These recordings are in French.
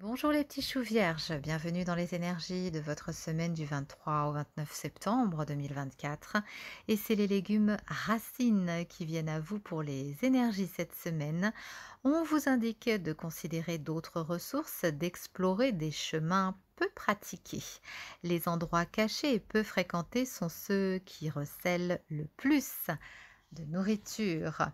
Bonjour les petits choux vierges, bienvenue dans les énergies de votre semaine du 23 au 29 septembre 2024. Et c'est les légumes racines qui viennent à vous pour les énergies cette semaine. On vous indique de considérer d'autres ressources, d'explorer des chemins peu pratiqués. Les endroits cachés et peu fréquentés sont ceux qui recèlent le plus de nourriture.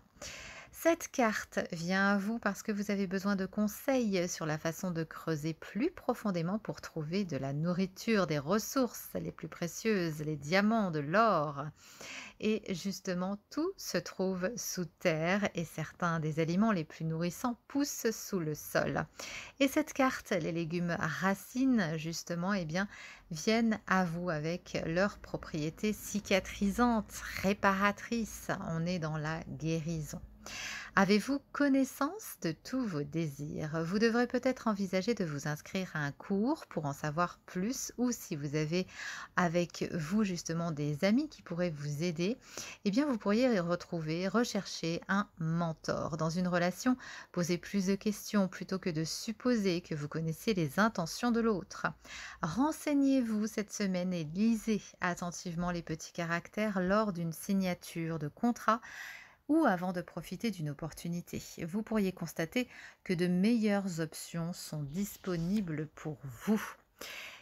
Cette carte vient à vous parce que vous avez besoin de conseils sur la façon de creuser plus profondément pour trouver de la nourriture, des ressources les plus précieuses, les diamants, de l'or. Et justement, tout se trouve sous terre et certains des aliments les plus nourrissants poussent sous le sol. Et cette carte, les légumes racines, justement, eh bien, viennent à vous avec leurs propriétés cicatrisantes, réparatrices. On est dans la guérison. Avez-vous connaissance de tous vos désirs? Vous devrez peut-être envisager de vous inscrire à un cours pour en savoir plus, ou si vous avez avec vous justement des amis qui pourraient vous aider, eh bien vous pourriez retrouver, rechercher un mentor. Dans une relation, posez plus de questions plutôt que de supposer que vous connaissez les intentions de l'autre. Renseignez-vous cette semaine et lisez attentivement les petits caractères lors d'une signature de contrat ou avant de profiter d'une opportunité. Vous pourriez constater que de meilleures options sont disponibles pour vous.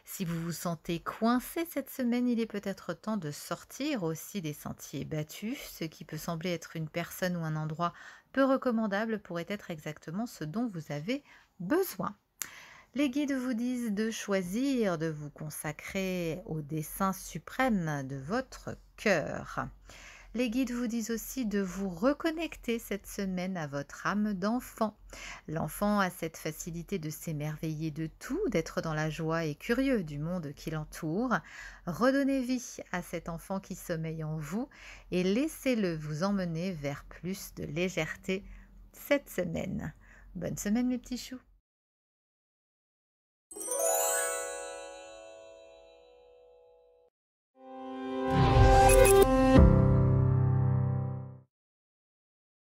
Si vous vous sentez coincé cette semaine, il est peut-être temps de sortir aussi des sentiers battus. Ce qui peut sembler être une personne ou un endroit peu recommandable pourrait être exactement ce dont vous avez besoin. Les guides vous disent de choisir de vous consacrer au dessein suprême de votre cœur. Les guides vous disent aussi de vous reconnecter cette semaine à votre âme d'enfant. L'enfant a cette facilité de s'émerveiller de tout, d'être dans la joie et curieux du monde qui l'entoure. Redonnez vie à cet enfant qui sommeille en vous et laissez-le vous emmener vers plus de légèreté cette semaine. Bonne semaine mes petits choux!